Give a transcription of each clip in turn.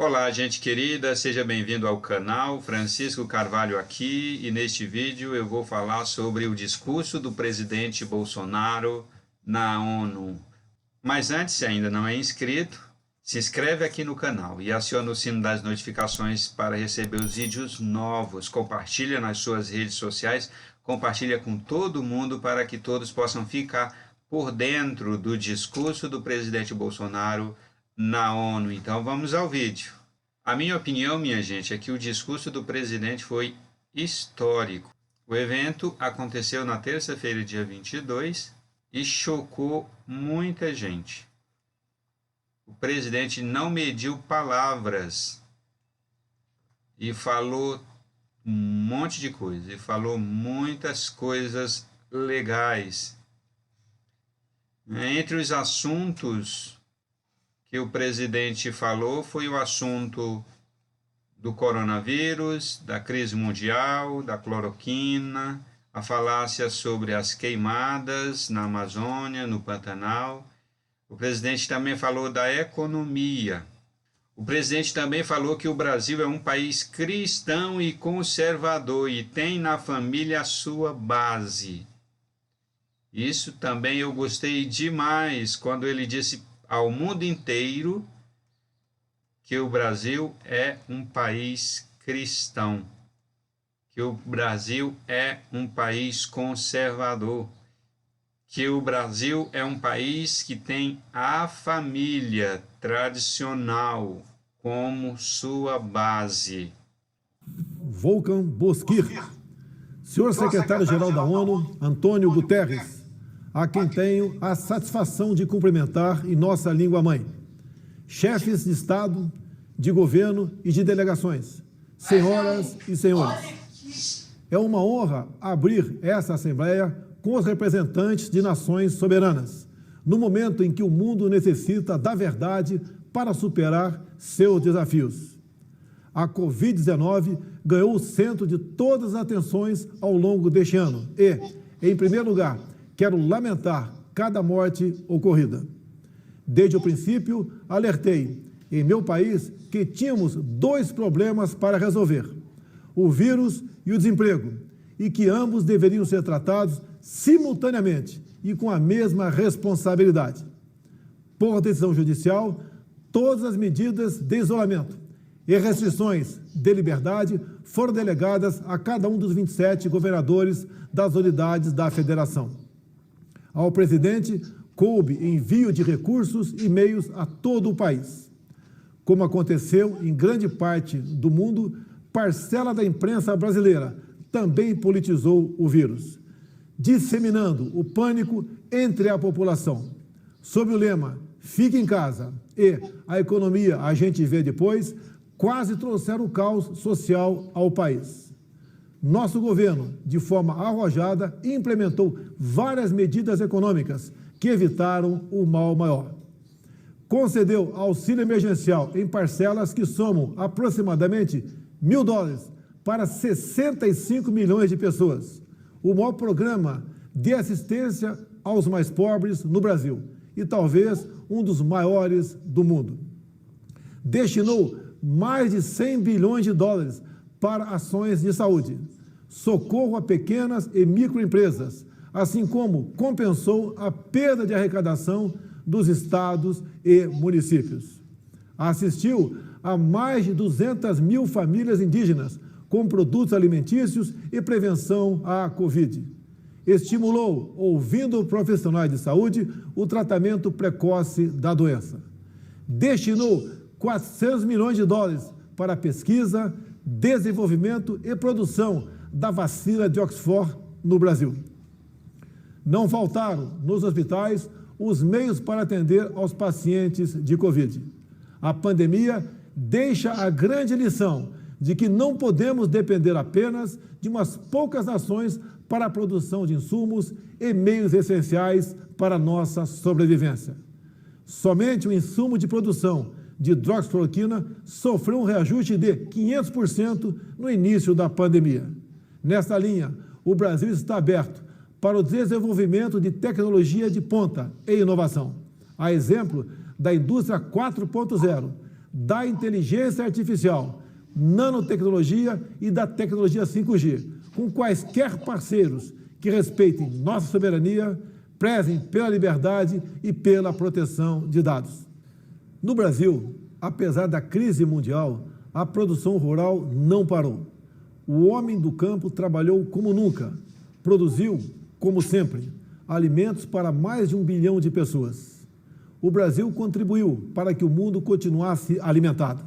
Olá, gente querida, seja bem-vindo ao canal. Francisco Carvalho aqui, e neste vídeo eu vou falar sobre o discurso do presidente Bolsonaro na ONU. Mas antes, se ainda não é inscrito, se inscreve aqui no canal e aciona o sino das notificações para receber os vídeos novos. Compartilha nas suas redes sociais, compartilha com todo mundo para que todos possam ficar por dentro do discurso do presidente Bolsonaro na ONU. Então vamos ao vídeo. A minha opinião, minha gente, é que o discurso do presidente foi histórico. O evento aconteceu na terça-feira, dia 22, e chocou muita gente. O presidente não mediu palavras e falou um monte de coisa, e falou muitas coisas legais. Entre os assuntos que o presidente falou foi o assunto do coronavírus, da crise mundial, da cloroquina, a falácia sobre as queimadas na Amazônia, no Pantanal. O presidente também falou da economia. O presidente também falou que o Brasil é um país cristão e conservador e tem na família a sua base. Isso também eu gostei demais quando ele disse ao mundo inteiro que o Brasil é um país cristão, que o Brasil é um país conservador, que o Brasil é um país que tem a família tradicional como sua base. Volkan Bozkır, senhor secretário-geral da ONU, Antônio Guterres, a quem tenho a satisfação de cumprimentar em nossa língua-mãe. Chefes de Estado, de governo e de delegações, senhoras e senhores. É uma honra abrir essa Assembleia com os representantes de nações soberanas, no momento em que o mundo necessita da verdade para superar seus desafios. A Covid-19 ganhou o centro de todas as atenções ao longo deste ano e, em primeiro lugar, quero lamentar cada morte ocorrida. Desde o princípio, alertei em meu país que tínhamos dois problemas para resolver: o vírus e o desemprego, e que ambos deveriam ser tratados simultaneamente e com a mesma responsabilidade. Por decisão judicial, todas as medidas de isolamento e restrições de liberdade foram delegadas a cada um dos 27 governadores das unidades da federação. Ao presidente, coube envio de recursos e meios a todo o país. Como aconteceu em grande parte do mundo, parcela da imprensa brasileira também politizou o vírus, disseminando o pânico entre a população. Sob o lema "Fique em casa" e "A economia a gente vê depois", quase trouxeram o caos social ao país. Nosso governo, de forma arrojada, implementou várias medidas econômicas que evitaram o mal maior. Concedeu auxílio emergencial em parcelas que somam aproximadamente $1.000 para 65 milhões de pessoas, o maior programa de assistência aos mais pobres no Brasil e talvez um dos maiores do mundo. Destinou mais de $100 bilhões para ações de saúde, socorro a pequenas e microempresas, assim como compensou a perda de arrecadação dos estados e municípios. Assistiu a mais de 200 mil famílias indígenas com produtos alimentícios e prevenção à Covid. Estimulou, ouvindo profissionais de saúde, o tratamento precoce da doença. Destinou $400 milhões para pesquisa, desenvolvimento e produção da vacina de Oxford no Brasil. Não faltaram nos hospitais os meios para atender aos pacientes de Covid. A pandemia deixa a grande lição de que não podemos depender apenas de umas poucas nações para a produção de insumos e meios essenciais para a nossa sobrevivência. Somente o insumo de produção de hidroxicloroquina sofreu um reajuste de 500% no início da pandemia. Nesta linha, o Brasil está aberto para o desenvolvimento de tecnologia de ponta e inovação, a exemplo da indústria 4.0, da inteligência artificial, nanotecnologia e da tecnologia 5G, com quaisquer parceiros que respeitem nossa soberania, prezem pela liberdade e pela proteção de dados. No Brasil, apesar da crise mundial, a produção rural não parou. O homem do campo trabalhou como nunca, produziu, como sempre, alimentos para mais de 1 bilhão de pessoas. O Brasil contribuiu para que o mundo continuasse alimentado.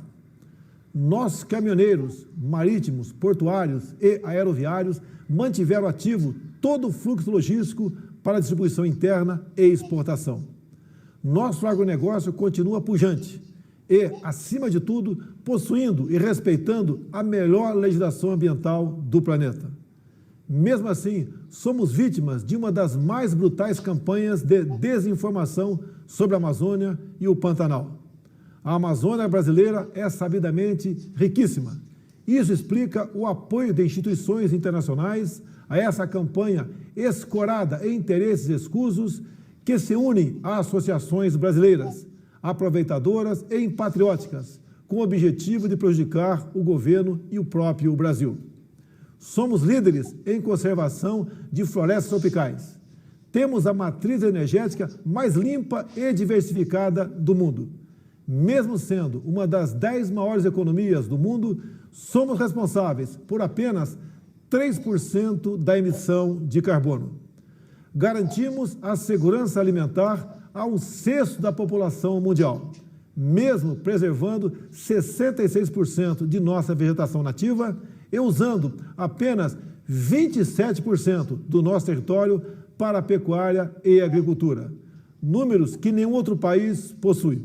Nossos caminhoneiros, marítimos, portuários e aeroviários mantiveram ativo todo o fluxo logístico para distribuição interna e exportação. Nosso agronegócio continua pujante e, acima de tudo, possuindo e respeitando a melhor legislação ambiental do planeta. Mesmo assim, somos vítimas de uma das mais brutais campanhas de desinformação sobre a Amazônia e o Pantanal. A Amazônia brasileira é sabidamente riquíssima. Isso explica o apoio de instituições internacionais a essa campanha escorada em interesses escusos que se unem a associações brasileiras, aproveitadoras e patrióticas, com o objetivo de prejudicar o governo e o próprio Brasil. Somos líderes em conservação de florestas tropicais. Temos a matriz energética mais limpa e diversificada do mundo. Mesmo sendo uma das 10 maiores economias do mundo, somos responsáveis por apenas 3% da emissão de carbono. Garantimos a segurança alimentar a 1/6 da população mundial, mesmo preservando 66% de nossa vegetação nativa e usando apenas 27% do nosso território para a pecuária e agricultura, números que nenhum outro país possui.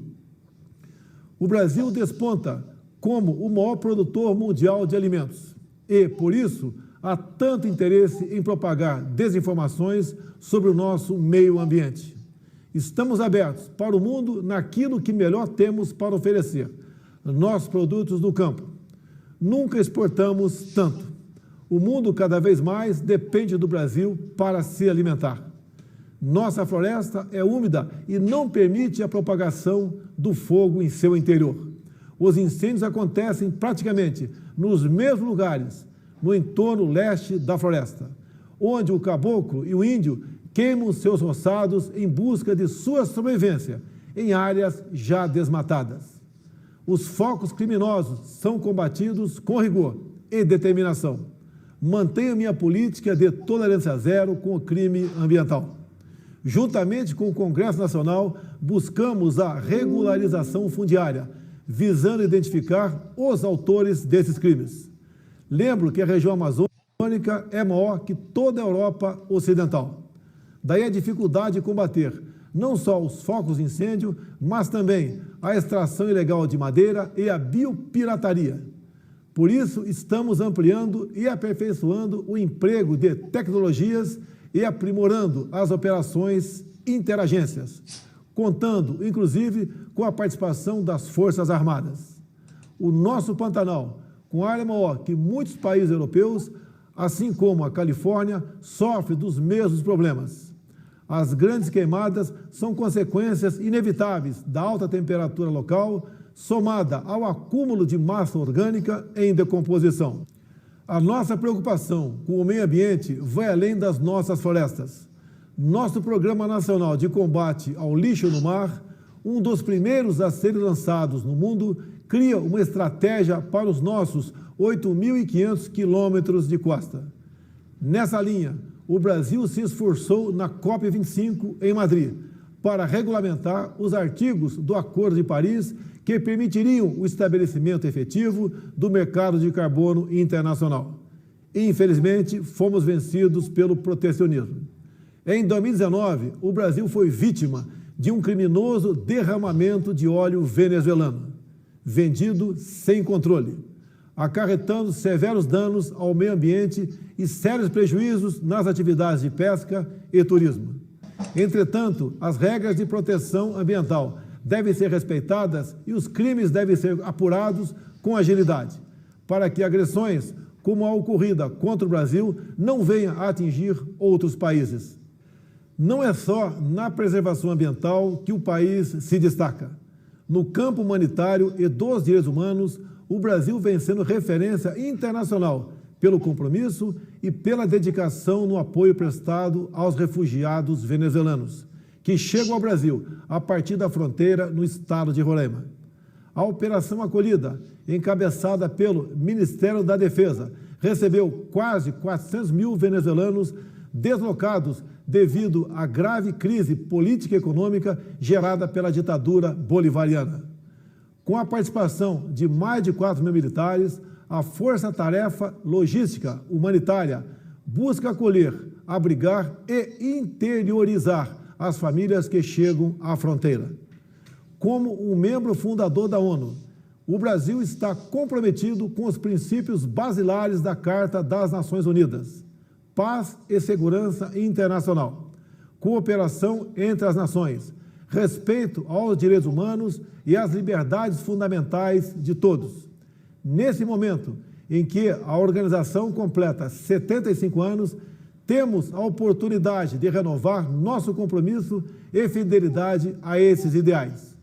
O Brasil desponta como o maior produtor mundial de alimentos e, por isso, há tanto interesse em propagar desinformações sobre o nosso meio ambiente. Estamos abertos para o mundo naquilo que melhor temos para oferecer, nossos produtos do campo. Nunca exportamos tanto. O mundo cada vez mais depende do Brasil para se alimentar. Nossa floresta é úmida e não permite a propagação do fogo em seu interior. Os incêndios acontecem praticamente nos mesmos lugares, no entorno leste da floresta, onde o caboclo e o índio queimam seus roçados em busca de sua sobrevivência em áreas já desmatadas. Os focos criminosos são combatidos com rigor e determinação. Mantenho minha política de tolerância zero com o crime ambiental. Juntamente com o Congresso Nacional, buscamos a regularização fundiária, visando identificar os autores desses crimes. Lembro que a região amazônica é maior que toda a Europa Ocidental. Daí a dificuldade de combater não só os focos de incêndio, mas também a extração ilegal de madeira e a biopirataria. Por isso, estamos ampliando e aperfeiçoando o emprego de tecnologias e aprimorando as operações interagências, contando, inclusive, com a participação das Forças Armadas. O nosso Pantanal, com área maior que muitos países europeus, assim como a Califórnia, sofre dos mesmos problemas. As grandes queimadas são consequências inevitáveis da alta temperatura local, somada ao acúmulo de massa orgânica em decomposição. A nossa preocupação com o meio ambiente vai além das nossas florestas. Nosso Programa Nacional de Combate ao Lixo no Mar, um dos primeiros a serem lançados no mundo, cria uma estratégia para os nossos 8.500 quilômetros de costa. Nessa linha, o Brasil se esforçou na COP25 em Madrid para regulamentar os artigos do Acordo de Paris que permitiriam o estabelecimento efetivo do mercado de carbono internacional. Infelizmente, fomos vencidos pelo protecionismo. Em 2019, o Brasil foi vítima de um criminoso derramamento de óleo venezuelano, vendido sem controle, acarretando severos danos ao meio ambiente e sérios prejuízos nas atividades de pesca e turismo. Entretanto, as regras de proteção ambiental devem ser respeitadas e os crimes devem ser apurados com agilidade, para que agressões como a ocorrida contra o Brasil não venham a atingir outros países. Não é só na preservação ambiental que o país se destaca. No campo humanitário e dos direitos humanos, o Brasil vem sendo referência internacional pelo compromisso e pela dedicação no apoio prestado aos refugiados venezuelanos, que chegam ao Brasil a partir da fronteira no estado de Roraima. A Operação Acolhida, encabeçada pelo Ministério da Defesa, recebeu quase 400 mil venezuelanos deslocados devido à grave crise política e econômica gerada pela ditadura bolivariana. Com a participação de mais de 4 mil militares, a Força-Tarefa Logística Humanitária busca acolher, abrigar e interiorizar as famílias que chegam à fronteira. Como um membro fundador da ONU, o Brasil está comprometido com os princípios basilares da Carta das Nações Unidas: paz e segurança internacional, cooperação entre as nações, respeito aos direitos humanos e às liberdades fundamentais de todos. Nesse momento em que a organização completa 75 anos, temos a oportunidade de renovar nosso compromisso e fidelidade a esses ideais.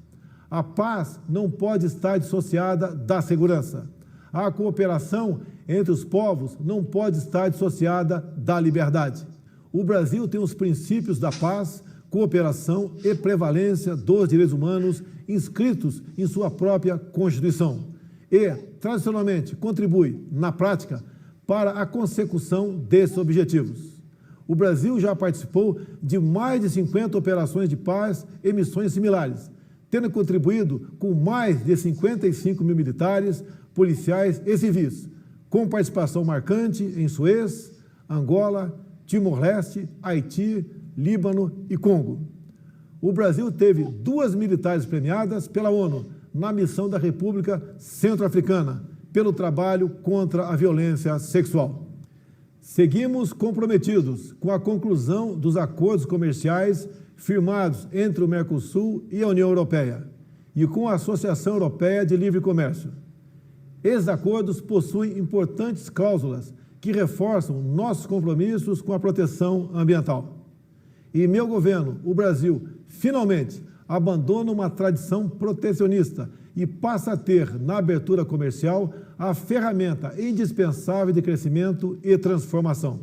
A paz não pode estar dissociada da segurança. A cooperação entre os povos não pode estar dissociada da liberdade. O Brasil tem os princípios da paz, cooperação e prevalência dos direitos humanos inscritos em sua própria Constituição e, tradicionalmente, contribui, na prática, para a consecução desses objetivos. O Brasil já participou de mais de 50 operações de paz e missões similares, tendo contribuído com mais de 55 mil militares, policiais e civis, com participação marcante em Suez, Angola, Timor-Leste, Haiti, Líbano e Congo. O Brasil teve 2 militares premiadas pela ONU na missão da República Centro-Africana pelo trabalho contra a violência sexual. Seguimos comprometidos com a conclusão dos acordos comerciais firmados entre o Mercosul e a União Europeia e com a Associação Europeia de Livre Comércio. Esses acordos possuem importantes cláusulas que reforçam nossos compromissos com a proteção ambiental. Em meu governo, o Brasil, finalmente, abandona uma tradição protecionista e passa a ter, na abertura comercial, a ferramenta indispensável de crescimento e transformação.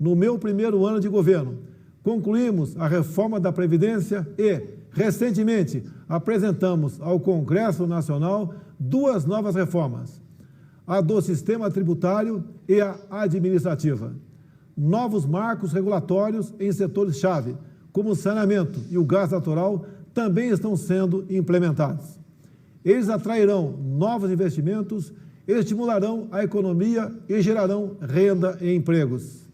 No meu primeiro ano de governo, concluímos a reforma da Previdência e, recentemente, apresentamos ao Congresso Nacional 2 novas reformas: a do sistema tributário e a administrativa. Novos marcos regulatórios em setores-chave, como o saneamento e o gás natural, também estão sendo implementados. Eles atrairão novos investimentos, estimularão a economia e gerarão renda e empregos.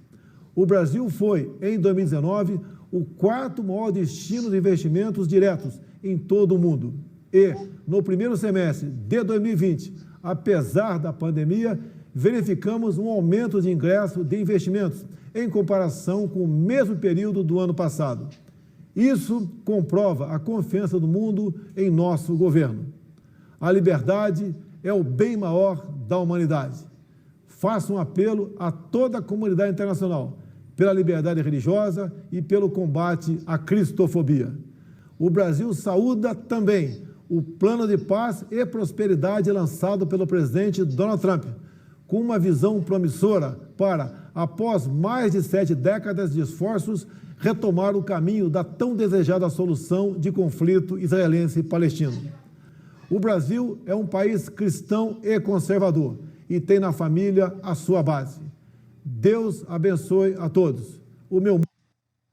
O Brasil foi, em 2019, o 4º maior destino de investimentos diretos em todo o mundo. E, no primeiro semestre de 2020, apesar da pandemia, verificamos um aumento de ingresso de investimentos em comparação com o mesmo período do ano passado. Isso comprova a confiança do mundo em nosso governo. A liberdade é o bem maior da humanidade. Faço um apelo a toda a comunidade internacional pela liberdade religiosa e pelo combate à cristofobia. O Brasil saúda também o plano de paz e prosperidade lançado pelo presidente Donald Trump, com uma visão promissora para, após mais de 7 décadas de esforços, retomar o caminho da tão desejada solução de conflito israelense-palestino. O Brasil é um país cristão e conservador e tem na família a sua base. Deus abençoe a todos.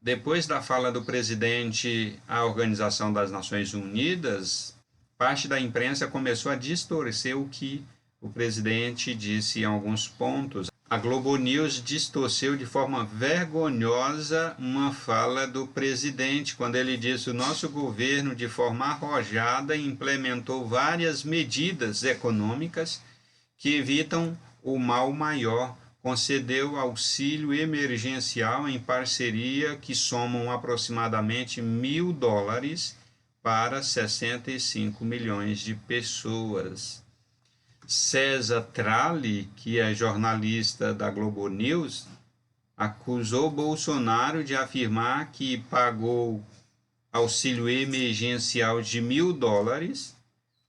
Depois da fala do presidente à Organização das Nações Unidas, parte da imprensa começou a distorcer o que o presidente disse em alguns pontos. A Globo News distorceu de forma vergonhosa uma fala do presidente, quando ele disse: o nosso governo, de forma arrojada, implementou várias medidas econômicas que evitam o mal maior, concedeu auxílio emergencial em parceria que somam aproximadamente $1.000 para 65 milhões de pessoas. César Tralli, que é jornalista da Globo News, acusou Bolsonaro de afirmar que pagou auxílio emergencial de $1.000,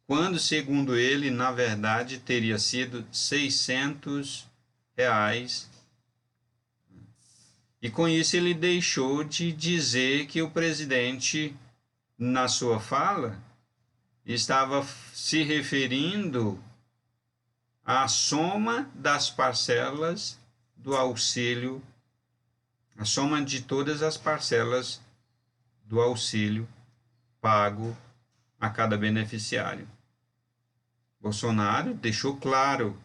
quando, segundo ele, na verdade, teria sido R$600. E com isso ele deixou de dizer que o presidente, na sua fala, estava se referindo à soma das parcelas do auxílio, a soma de todas as parcelas do auxílio pago a cada beneficiário. Bolsonaro deixou claro.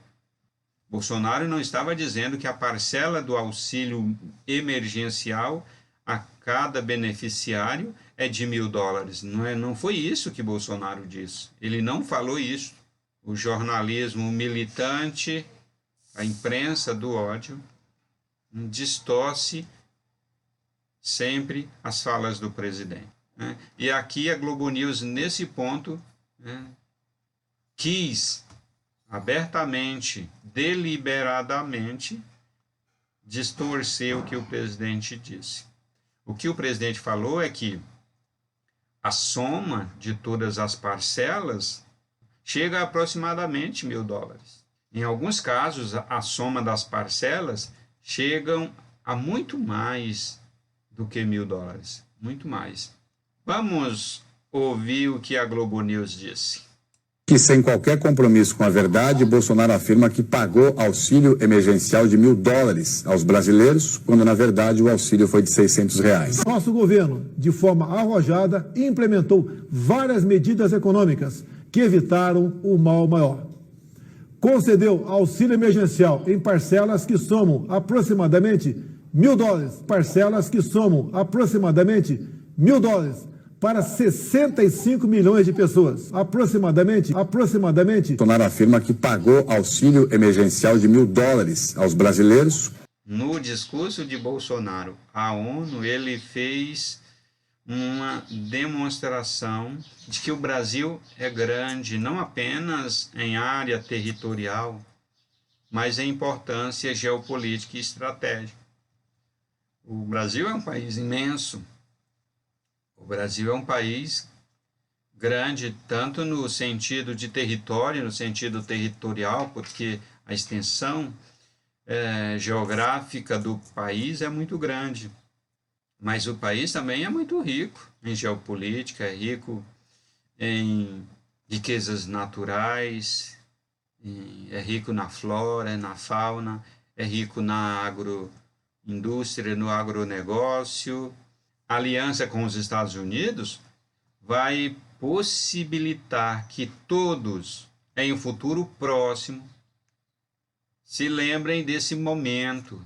Bolsonaro não estava dizendo que a parcela do auxílio emergencial a cada beneficiário é de $1.000. Não foi isso que Bolsonaro disse. Ele não falou isso. O jornalismo militante, a imprensa do ódio, distorce sempre as falas do presidente. E aqui a Globo News, nesse ponto, quis abertamente, deliberadamente, distorcer o que o presidente disse. O que o presidente falou é que a soma de todas as parcelas chega a aproximadamente $1.000. Em alguns casos, a soma das parcelas chegam a muito mais do que $1.000, muito mais. Vamos ouvir o que a Globo News disse. Que sem qualquer compromisso com a verdade, Bolsonaro afirma que pagou auxílio emergencial de $1.000 aos brasileiros, quando na verdade o auxílio foi de R$600. Nosso governo, de forma arrojada, implementou várias medidas econômicas que evitaram o mal maior. Concedeu auxílio emergencial em parcelas que somam aproximadamente $1.000, parcelas que somam aproximadamente $1.000 para 65 milhões de pessoas, aproximadamente. Bolsonaro afirma que pagou auxílio emergencial de $1.000 aos brasileiros. No discurso de Bolsonaro à ONU, ele fez uma demonstração de que o Brasil é grande, não apenas em área territorial, mas em importância geopolítica e estratégica. O Brasil é um país imenso. O Brasil é um país grande, tanto no sentido de território, no sentido territorial, porque a extensão geográfica do país é muito grande. Mas o país também é muito rico em geopolítica, é rico em riquezas naturais, é rico na flora, na fauna, é rico na agroindústria, no agronegócio. A aliança com os Estados Unidos vai possibilitar que todos, em um futuro próximo, se lembrem desse momento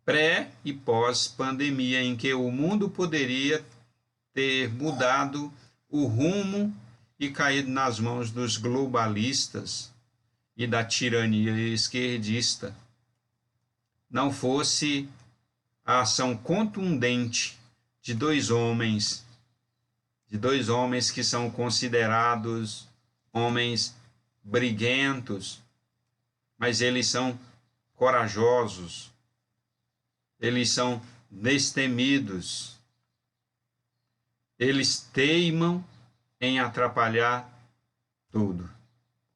pré e pós-pandemia, em que o mundo poderia ter mudado o rumo e caído nas mãos dos globalistas e da tirania esquerdista, não fosse a ação contundente de dois homens que são considerados homens briguentos, mas eles são corajosos, eles são destemidos, eles teimam em atrapalhar tudo.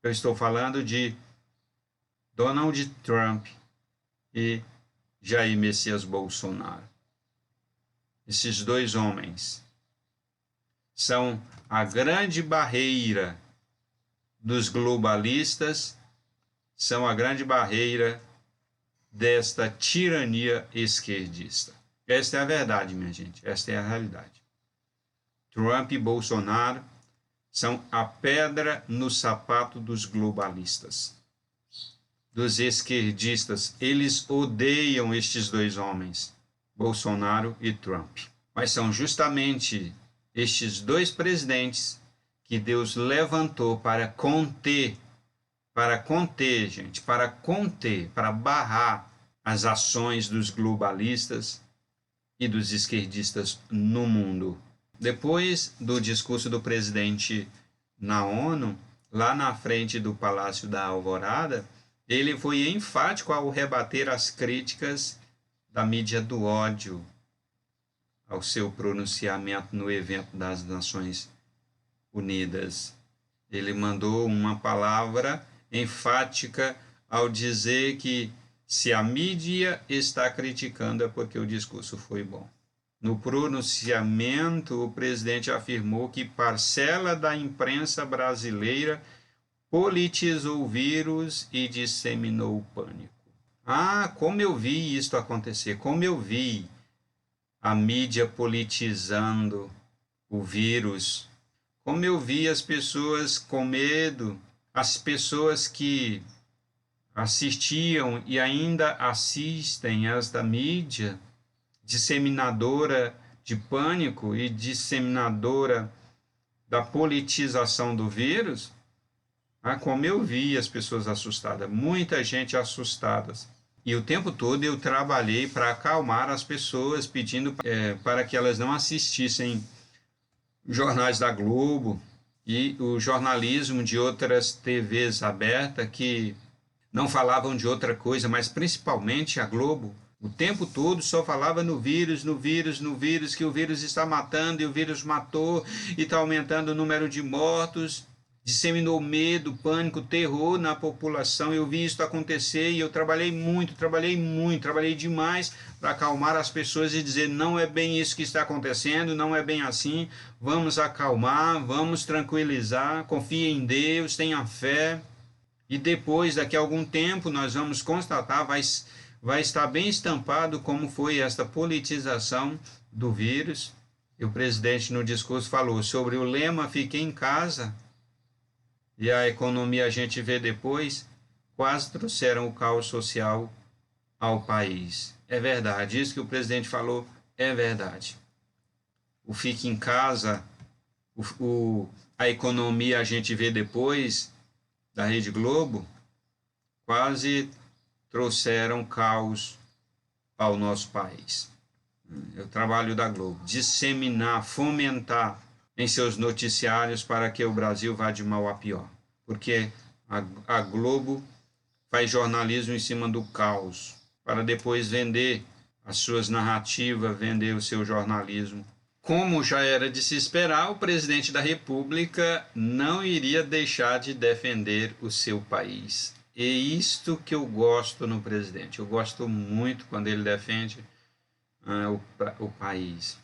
Eu estou falando de Donald Trump e Jair Messias Bolsonaro. Esses dois homens são a grande barreira dos globalistas, são a grande barreira desta tirania esquerdista. Esta é a verdade, minha gente, esta é a realidade. Trump e Bolsonaro são a pedra no sapato dos globalistas, dos esquerdistas. Eles odeiam estes dois homens, Bolsonaro e Trump. Mas são justamente estes dois presidentes que Deus levantou para conter, para barrar as ações dos globalistas e dos esquerdistas no mundo. Depois do discurso do presidente na ONU, lá na frente do Palácio da Alvorada, ele foi enfático ao rebater as críticas da mídia do ódio, ao seu pronunciamento no evento das Nações Unidas. Ele mandou uma palavra enfática ao dizer que se a mídia está criticando é porque o discurso foi bom. No pronunciamento, o presidente afirmou que parcela da imprensa brasileira politizou o vírus e disseminou o pânico. Como eu vi isso acontecer, como eu vi a mídia politizando o vírus, como eu vi as pessoas com medo, as pessoas que assistiam e ainda assistem esta mídia disseminadora de pânico e disseminadora da politização do vírus. Como eu vi as pessoas assustadas, muita gente assustada. E o tempo todo eu trabalhei para acalmar as pessoas, pedindo para que elas não assistissem jornais da Globo e o jornalismo de outras TVs abertas que não falavam de outra coisa, mas principalmente a Globo. O tempo todo só falava no vírus, que o vírus está matando e o vírus matou e está aumentando o número de mortos. Disseminou medo, pânico, terror na população. Eu vi isso acontecer e eu trabalhei demais para acalmar as pessoas e dizer: não é bem isso que está acontecendo, não é bem assim, vamos acalmar, vamos tranquilizar, confie em Deus, tenha fé. E depois, daqui a algum tempo, nós vamos constatar, vai estar bem estampado como foi esta politização do vírus. E o presidente no discurso falou sobre o lema "fique em casa", e a economia a gente vê depois, quase trouxeram o caos social ao país. É verdade, isso que o presidente falou é verdade. O "fique em casa", a economia a gente vê depois, da Rede Globo, quase trouxeram caos ao nosso país. É o trabalho da Globo, disseminar, fomentar em seus noticiários para que o Brasil vá de mal a pior. Porque a Globo faz jornalismo em cima do caos, para depois vender as suas narrativas, vender o seu jornalismo. Como já era de se esperar, o presidente da República não iria deixar de defender o seu país. É isto que eu gosto no presidente. Eu gosto muito quando ele defende o país.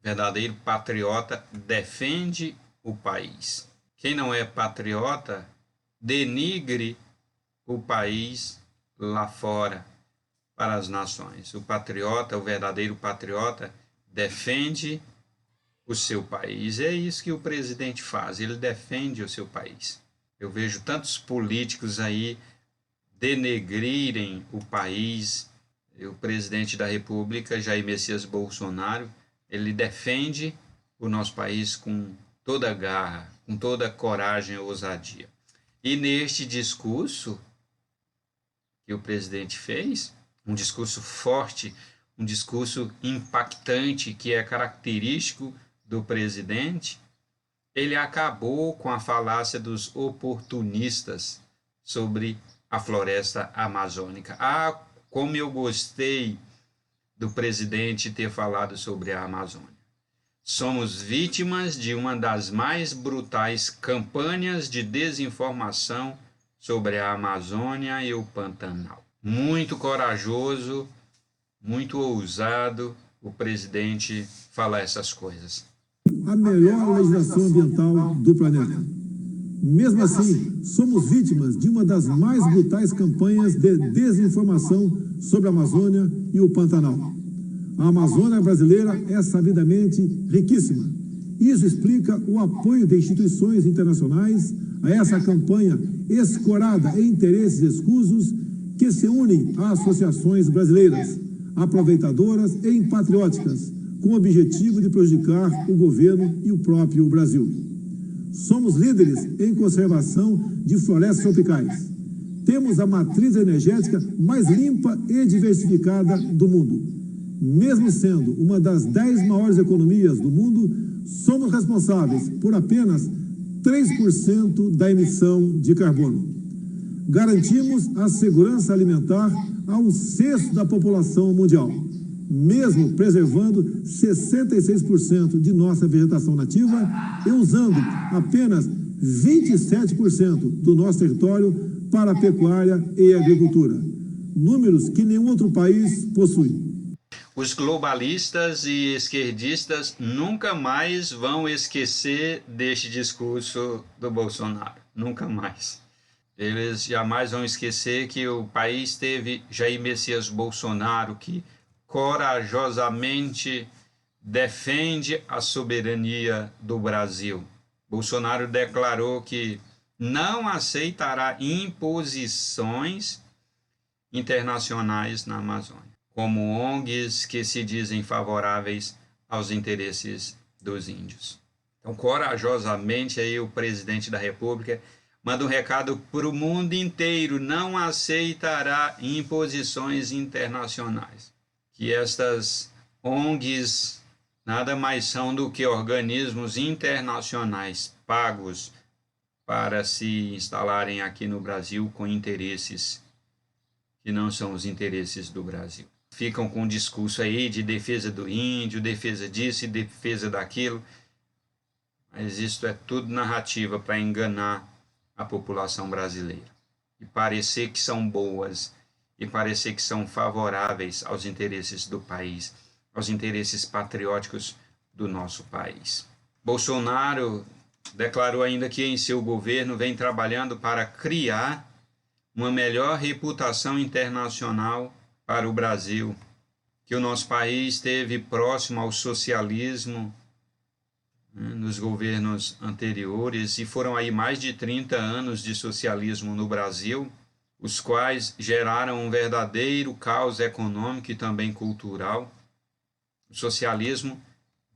Verdadeiro patriota defende o país. Quem não é patriota denigre o país lá fora para as nações. O patriota, o verdadeiro patriota, defende o seu país. É isso que o presidente faz, ele defende o seu país. Eu vejo tantos políticos aí denegrirem o país. O presidente da República, Jair Messias Bolsonaro, ele defende o nosso país com toda a garra, com toda a coragem e ousadia. E neste discurso que o presidente fez, um discurso forte, um discurso impactante, que é característico do presidente, ele acabou com a falácia dos oportunistas sobre a floresta amazônica. Como eu gostei do presidente ter falado sobre a Amazônia. Somos vítimas de uma das mais brutais campanhas de desinformação sobre a Amazônia e o Pantanal. Muito corajoso, muito ousado o presidente falar essas coisas. A melhor legislação ambiental do planeta. Mesmo assim, somos vítimas de uma das mais brutais campanhas de desinformação sobre a Amazônia e o Pantanal. A Amazônia brasileira é sabidamente riquíssima. Isso explica o apoio de instituições internacionais a essa campanha escorada em interesses escusos que se unem a associações brasileiras, aproveitadoras e patrióticas, com o objetivo de prejudicar o governo e o próprio Brasil. Somos líderes em conservação de florestas tropicais. Temos a matriz energética mais limpa e diversificada do mundo. Mesmo sendo uma das 10 maiores economias do mundo, somos responsáveis por apenas 3% da emissão de carbono. Garantimos a segurança alimentar a 1/6 da população mundial. mesmo preservando 66% de nossa vegetação nativa e usando apenas 27% do nosso território para pecuária e agricultura. Números que nenhum outro país possui. Os globalistas e esquerdistas nunca mais vão esquecer deste discurso do Bolsonaro. Nunca mais. Eles jamais vão esquecer que o país teve Jair Messias Bolsonaro, que corajosamente defende a soberania do Brasil. Bolsonaro declarou que não aceitará imposições internacionais na Amazônia, como ONGs que se dizem favoráveis aos interesses dos índios. Então, corajosamente, aí o presidente da República manda um recado para o mundo inteiro: não aceitará imposições internacionais. Que estas ONGs nada mais são do que organismos internacionais pagos para se instalarem aqui no Brasil com interesses que não são os interesses do Brasil. Ficam com um discurso aí de defesa do índio, defesa disso e defesa daquilo, mas isso é tudo narrativa para enganar a população brasileira e parecer que são boas e parecer que são favoráveis aos interesses do país, aos interesses patrióticos do nosso país. Bolsonaro declarou ainda que em seu governo vem trabalhando para criar uma melhor reputação internacional para o Brasil, que o nosso país esteve próximo ao socialismo nos governos anteriores, e foram aí mais de 30 anos de socialismo no Brasil, os quais geraram um verdadeiro caos econômico e também cultural. O socialismo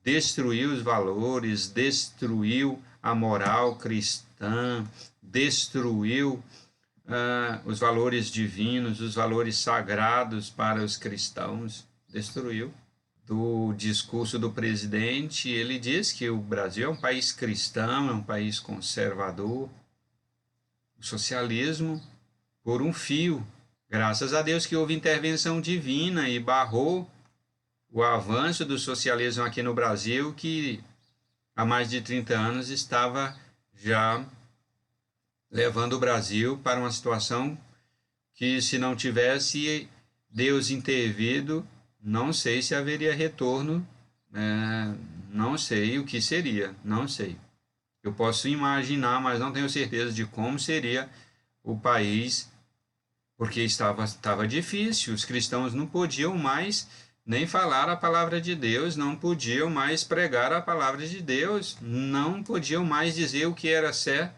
destruiu os valores, destruiu a moral cristã, destruiu os valores divinos, os valores sagrados para os cristãos, destruiu. Do discurso do presidente, ele diz que o Brasil é um país cristão, é um país conservador. O socialismo por um fio. Graças a Deus que houve intervenção divina e barrou o avanço do socialismo aqui no Brasil, que há mais de 30 anos estava já levando o Brasil para uma situação que, se não tivesse Deus intervido, não sei se haveria retorno, não sei o que seria, não sei. Eu posso imaginar, mas não tenho certeza de como seria o país, porque estava difícil, os cristãos não podiam mais nem falar a palavra de Deus, não podiam mais pregar a palavra de Deus, não podiam mais dizer o que era certo,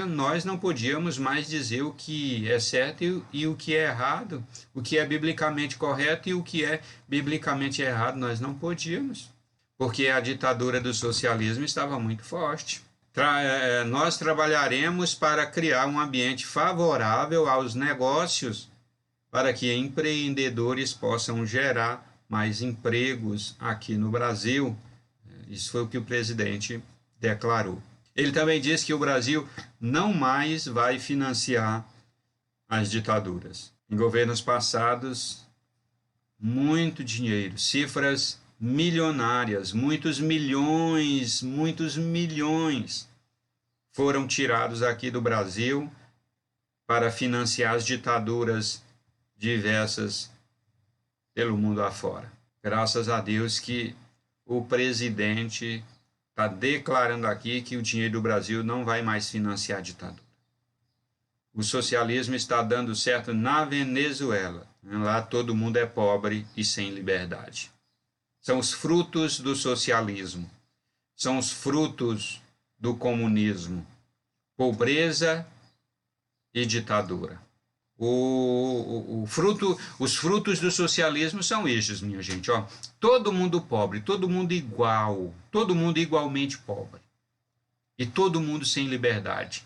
nós não podíamos mais dizer o que é certo e o que é errado, o que é biblicamente correto e o que é biblicamente errado, nós não podíamos, porque a ditadura do socialismo estava muito forte. Nós trabalharemos para criar um ambiente favorável aos negócios, para que empreendedores possam gerar mais empregos aqui no Brasil. Isso foi o que o presidente declarou. Ele também disse que o Brasil não mais vai financiar as ditaduras. Em governos passados, muito dinheiro, cifras milionárias, muitos milhões foram tirados aqui do Brasil para financiar as ditaduras diversas pelo mundo afora. Graças a Deus que o presidente está declarando aqui que o dinheiro do Brasil não vai mais financiar a ditadura. O socialismo está dando certo na Venezuela. Lá todo mundo é pobre e sem liberdade. São os frutos do socialismo. São os frutos do comunismo. Pobreza e ditadura. Os frutos do socialismo são estes, minha gente. Todo mundo pobre, todo mundo igual, todo mundo igualmente pobre. E todo mundo sem liberdade.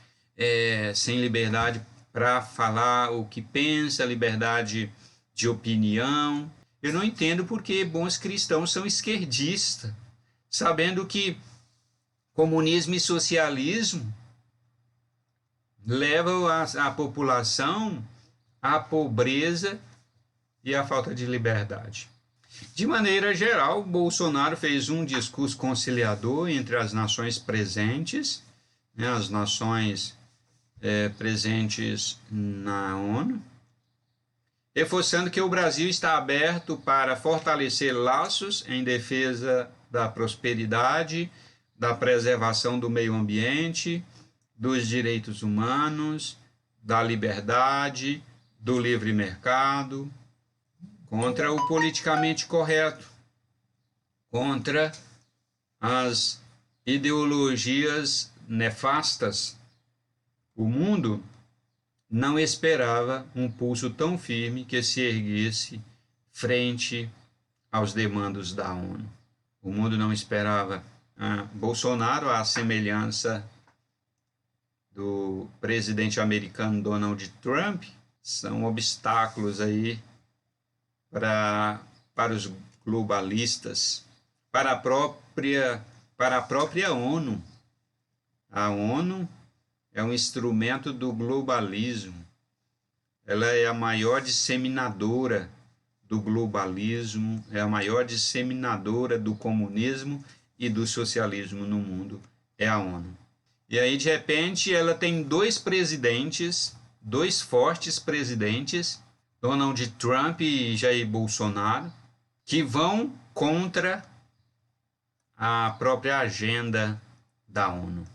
Sem liberdade para falar o que pensa, liberdade de opinião. Eu não entendo porque bons cristãos são esquerdistas, sabendo que comunismo e socialismo levam a população à pobreza e à falta de liberdade. De maneira geral, Bolsonaro fez um discurso conciliador entre as nações presentes, né, as nações presentes na ONU, reforçando que o Brasil está aberto para fortalecer laços em defesa da prosperidade, da preservação do meio ambiente, dos direitos humanos, da liberdade, do livre mercado, contra o politicamente correto, contra as ideologias nefastas. O mundo não esperava um pulso tão firme que se erguesse frente aos demandos da ONU. O mundo não esperava Bolsonaro, à semelhança do presidente americano Donald Trump, são obstáculos aí para os globalistas, para a própria ONU. A ONU é um instrumento do globalismo. Ela é a maior disseminadora do globalismo, é a maior disseminadora do comunismo e do socialismo no mundo, é a ONU. E aí, de repente, ela tem dois fortes presidentes, Donald Trump e Jair Bolsonaro, que vão contra a própria agenda da ONU.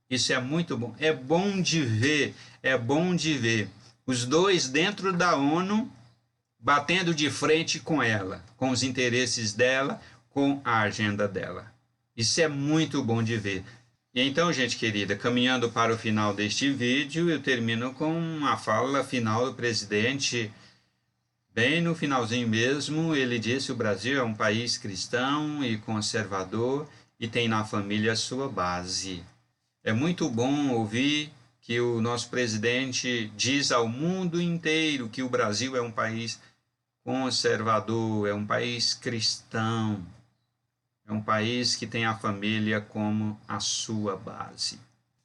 Isso é muito bom, é bom de ver os dois dentro da ONU batendo de frente com ela, com os interesses dela, com a agenda dela. Isso é muito bom de ver. E então, gente querida, caminhando para o final deste vídeo, eu termino com a fala final do presidente. Bem no finalzinho mesmo, ele disse: o Brasil é um país cristão e conservador e tem na família a sua base. É muito bom ouvir que o nosso presidente diz ao mundo inteiro que o Brasil é um país conservador, é um país cristão, é um país que tem a família como a sua base.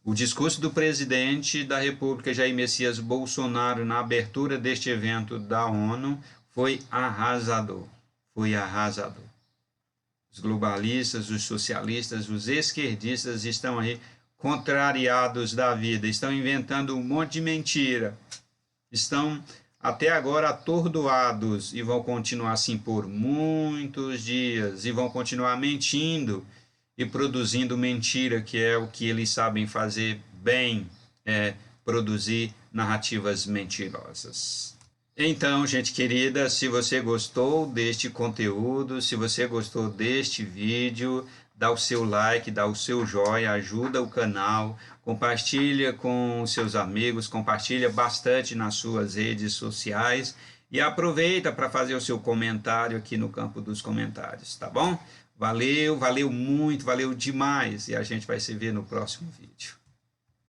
O discurso do presidente da República, Jair Messias Bolsonaro, na abertura deste evento da ONU, foi arrasador. Os globalistas, os socialistas, os esquerdistas estão aí contrariados da vida, estão inventando um monte de mentira, estão até agora atordoados e vão continuar assim por muitos dias e vão continuar mentindo e produzindo mentira, que é o que eles sabem fazer bem, produzir narrativas mentirosas. Então, gente querida, se você gostou deste conteúdo, se você gostou deste vídeo, dá o seu like, dá o seu joinha, ajuda o canal, compartilha com seus amigos, compartilha bastante nas suas redes sociais e aproveita para fazer o seu comentário aqui no campo dos comentários, tá bom? Valeu muito, valeu demais e a gente vai se ver no próximo vídeo.